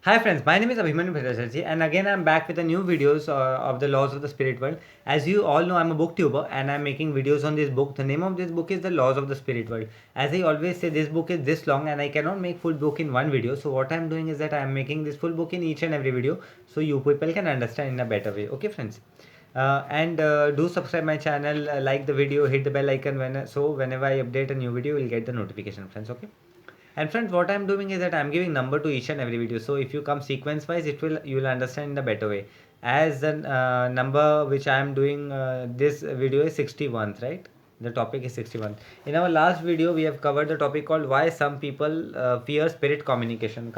Hi friends, my name is Abhimanyu Bhattacharjee and again I'm back with a new videos of the laws of the spirit world. As you all know, I'm a booktuber and I'm making videos on this book. The name of this book is The Laws of the Spirit World. As I always say, this book is this long and I cannot make full book in one video. So what I'm doing is that I'm making this full book in each and every video so you people can understand in a better way. Okay friends? And do subscribe my channel, like the video, hit the bell icon whenever I update a new video, you'll get the notification friends. Okay. And friends, what I'm doing is that I'm giving number to each and every video. So if you come sequence wise, you will understand in a better way. As the number which I am doing this video is 61th, right? The topic is 61. In our last video, we have covered the topic called why some people fear spirit communication.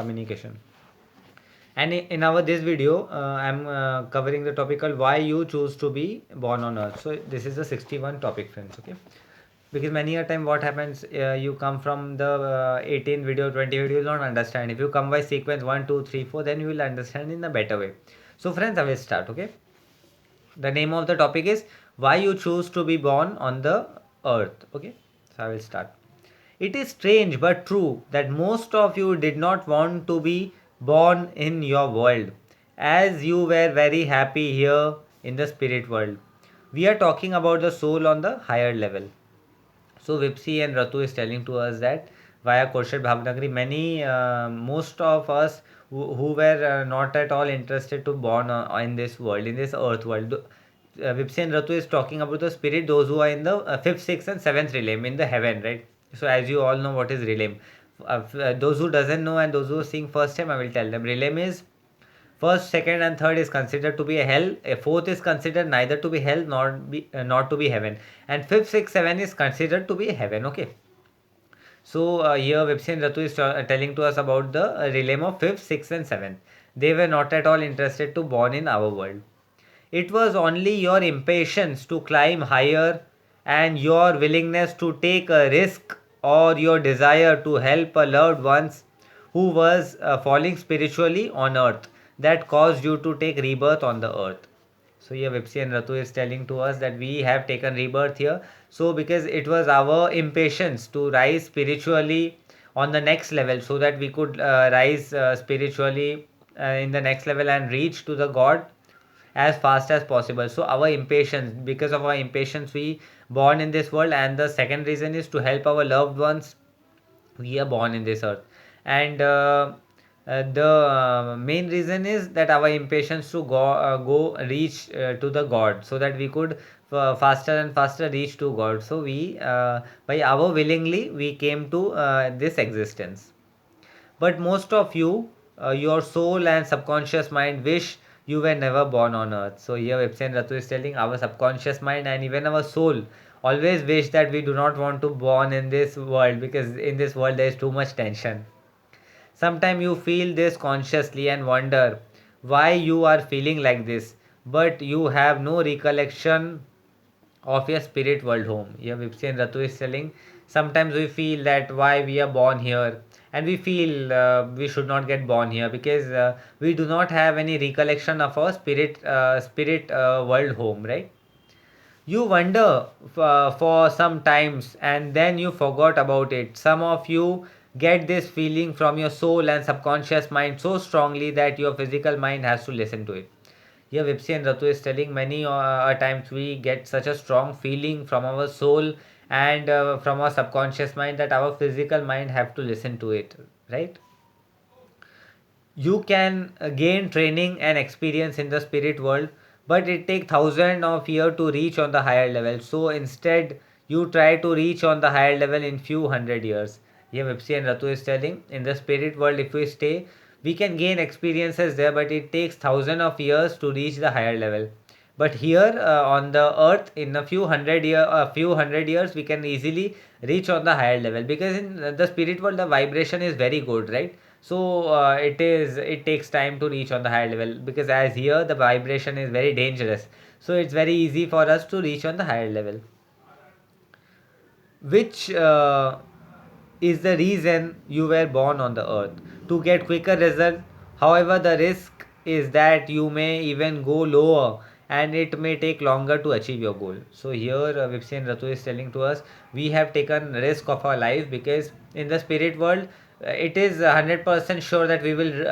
And in our this video, I'm covering the topic called why you choose to be born on earth. So this is the 61 topic, friends. Okay, because many a time what happens, you come from the 18 video, 20 video, you will not understand. If you come by sequence 1 2 3 4, then you will understand in a better way. So friends, I will start. Okay, the name of the topic is why you choose to be born on the earth. Okay, so I will start. It is strange but true that most of you did not want to be born in your world, as you were very happy here in the spirit world. We are talking about the soul on the higher level. So Vipsi and Ratu is telling to us that via Korshed Bhavnagari, most of us who were not at all interested to born in this world, in this earth world. Vipsi and Ratu is talking about the spirit, those who are in the fifth, sixth, and seventh realm in the heaven, right? So as you all know, what is realm? Those who doesn't know and those who are seeing first time, I will tell them. Realm is first, second, and third is considered to be a hell. A fourth is considered neither to be hell nor not to be heaven, and fifth, sixth, seven is considered to be heaven. Okay. So here Vipsi and Ratu is telling to us about the realm of fifth, sixth, and seventh. They were not at all interested to born in our world. It was only your impatience to climb higher and your willingness to take a risk or your desire to help a loved ones who was falling spiritually on earth that caused you to take rebirth on the earth. So here Vipsi and Ratu is telling to us that we have taken rebirth here. So because it was our impatience to rise spiritually on the next level so that we could rise spiritually in the next level and reach to the God as fast as possible. So our impatience, because of our impatience, we born in this world, and the second reason is to help our loved ones. We are born in this earth, and the main reason is that our impatience to go reach to the God, so that we could faster and faster reach to God. So we by our willingly we came to this existence. But most of you, your soul and subconscious mind wish you were never born on earth. So here Epstein Ratu is telling our subconscious mind and even our soul always wish that we do not want to born in this world, because in this world there is too much tension. Sometimes you feel this consciously and wonder why you are feeling like this, but you have no recollection of your spirit world home. Here Vipsi and Ratu is telling sometimes we feel that why we are born here, and we feel we should not get born here because we do not have any recollection of our spirit world home, right? You wonder for some times and then you forgot about it. Some of you get this feeling from your soul and subconscious mind so strongly that your physical mind has to listen to it. Here Vipsi and Ratu is telling many times we get such a strong feeling from our soul and from our subconscious mind that our physical mind have to listen to it, right? You can gain training and experience in the spirit world, but it takes thousands of years to reach on the higher level. So instead you try to reach on the higher level in few hundred years. Here Vipsi and Ratu is telling in the spirit world, if we stay, we can gain experiences there, but it takes thousands of years to reach the higher level. But here on the earth, in a few hundred years, we can easily reach on the higher level, because in the spirit world the vibration is very good, right? So it takes time to reach on the higher level, because as here the vibration is very dangerous, so it's very easy for us to reach on the higher level, which is the reason you were born on the earth, to get quicker result. However, the risk is that you may even go lower and it may take longer to achieve your goal. So here Vipsi and Ratu is telling to us we have taken risk of our life, because in the spirit world it is 100% sure that we will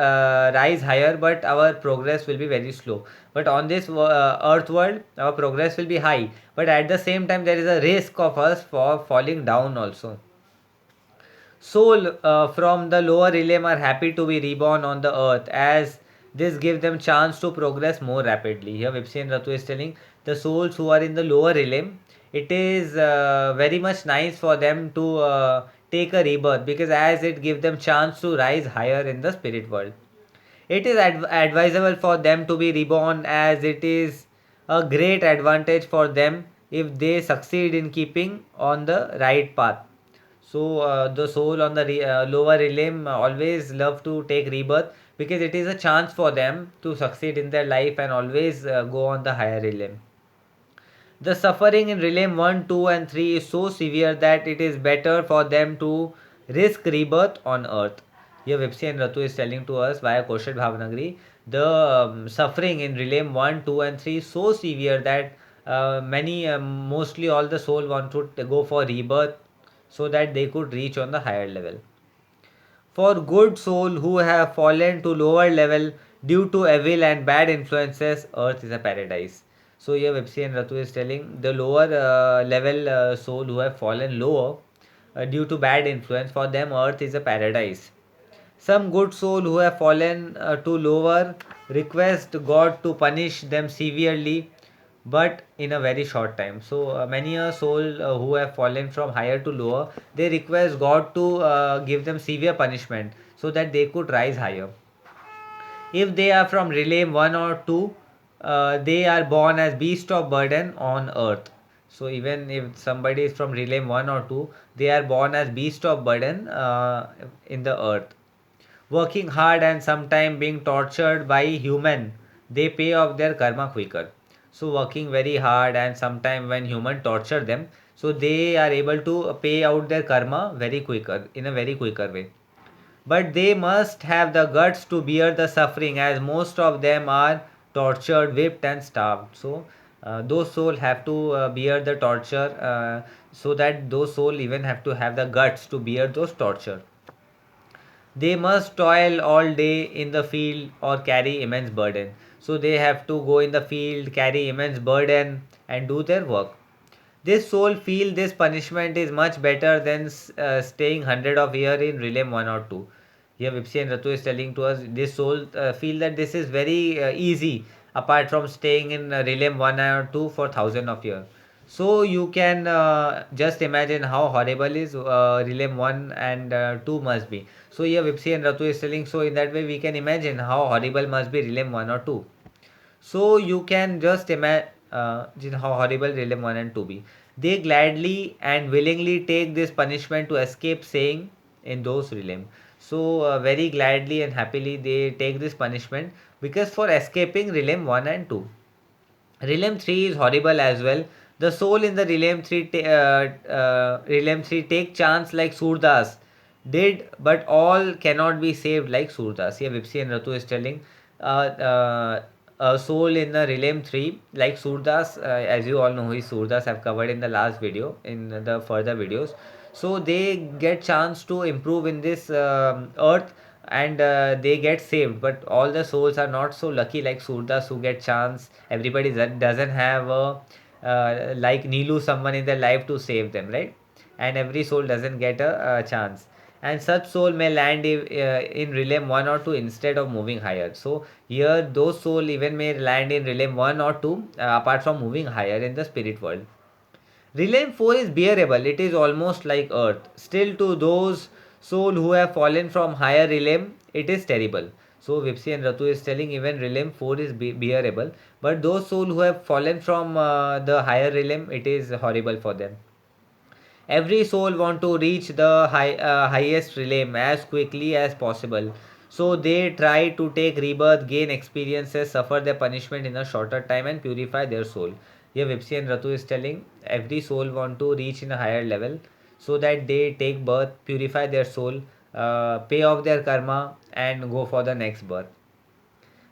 rise higher, but our progress will be very slow. But on this earth world, our progress will be high, but at the same time there is a risk of us for falling down also. Soul from the lower realm are happy to be reborn on the earth, as this gives them chance to progress more rapidly. Here Vipsi and Ratu is telling the souls who are in the lower realm, it is very much nice for them to take a rebirth, because as it gives them chance to rise higher in the spirit world. It is advisable for them to be reborn, as it is a great advantage for them if they succeed in keeping on the right path. So the soul on the lower realm always love to take rebirth, because it is a chance for them to succeed in their life and always go on the higher realm. The suffering in realm 1, 2 and 3 is so severe that it is better for them to risk rebirth on earth. Here Vipsi and Ratu is telling to us via Kaushal Bhavnagri, the suffering in realm 1, 2 and 3 is so severe that mostly all the soul want to go for rebirth, so that they could reach on the higher level. For good soul who have fallen to lower level due to evil and bad influences, earth is a paradise. So here Vipsi and Ratu is telling the lower level soul who have fallen lower due to bad influence, for them earth is a paradise. Some good soul who have fallen to lower request God to punish them severely, but in a very short time. So many a soul who have fallen from higher to lower, they request God to give them severe punishment so that they could rise higher. If they are from realm 1 or 2, they are born as beast of burden on earth. So even if somebody is from realm 1 or 2, they are born as beast of burden in the earth. Working hard and sometimes being tortured by human, they pay off their karma quicker. So working very hard and sometimes when human torture them, so they are able to pay out their karma very quicker, in a very quicker way. But they must have the guts to bear the suffering, as most of them are tortured, whipped and starved. So those souls have to bear the torture, so that those souls even have to have the guts to bear those torture. They must toil all day in the field or carry immense burden. So they have to go in the field, carry immense burden and do their work. This soul feel this punishment is much better than staying hundred of year in realm 1 or 2. Here Vipsi and Ratu is telling to us this soul feel that this is very easy, apart from staying in realm 1 or 2 for thousand of years. So you can just imagine how horrible is realm 1 and 2 must be. So here Vipsi and Ratu is telling, so in that way we can imagine how horrible must be realm 1 or 2. So you can just imagine how horrible realm 1 and 2 be. They gladly and willingly take this punishment to escape saying in those realm. So very gladly and happily they take this punishment, because for escaping realm 1 and 2. Realm 3 is horrible as well. The soul in the realm 3 take chance like Surdas did, but all cannot be saved like Surdas. Here Vipsi and Ratu is telling a soul in the realm 3 like Surdas, as you all know who is Surdas, I've covered in the last video, in the further videos. So they get chance to improve in this earth, and they get saved, but all the souls are not so lucky like Surdas who get chance. Everybody that doesn't have a like Nilu, someone in their life to save them, right? And every soul doesn't get a chance, and such soul may land in realm 1 or 2 instead of moving higher. So here those soul even may land in realm 1 or 2 apart from moving higher in the spirit world. Realm 4 is bearable, it is almost like earth. Still, to those souls who have fallen from higher realm, it is terrible. So, Vipsi and Ratu is telling even realm 4 is bearable, but those souls who have fallen from the higher realm, it is horrible for them. Every soul want to reach the highest realm as quickly as possible. So they try to take rebirth, gain experiences, suffer their punishment in a shorter time and purify their soul. Here Vipsi and Ratu is telling every soul want to reach in a higher level, so that they take birth, purify their soul, pay off their karma and go for the next birth.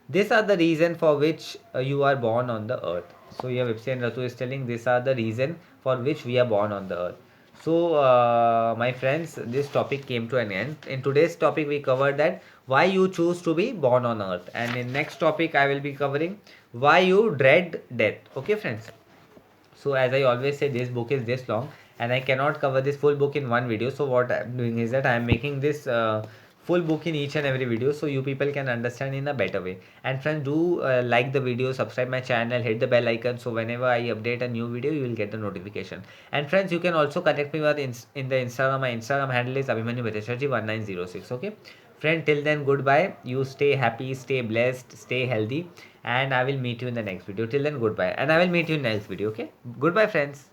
These are the reason for which you are born on the earth. So here Vipsi and Ratu is telling these are the reason for which we are born on the earth. So, my friends, this topic came to an end. In today's topic, we covered that why you choose to be born on earth, and in next topic, I will be covering why you dread death. Okay, friends. So, as I always say, this book is this long, and I cannot cover this full book in one video. So, what I'm doing is that I'm making this full book in each and every video, so you people can understand in a better way. And friends, do like the video, subscribe my channel, hit the bell icon, so whenever I update a new video, you will get the notification. And friends, you can also connect me with in the Instagram. My Instagram handle is Abhimanyu Bhattacharjee 1906. Okay, friend. Till then, goodbye. You stay happy, stay blessed, stay healthy, and I will meet you in the next video. Till then, goodbye, and I will meet you in the next video. Okay, goodbye, friends.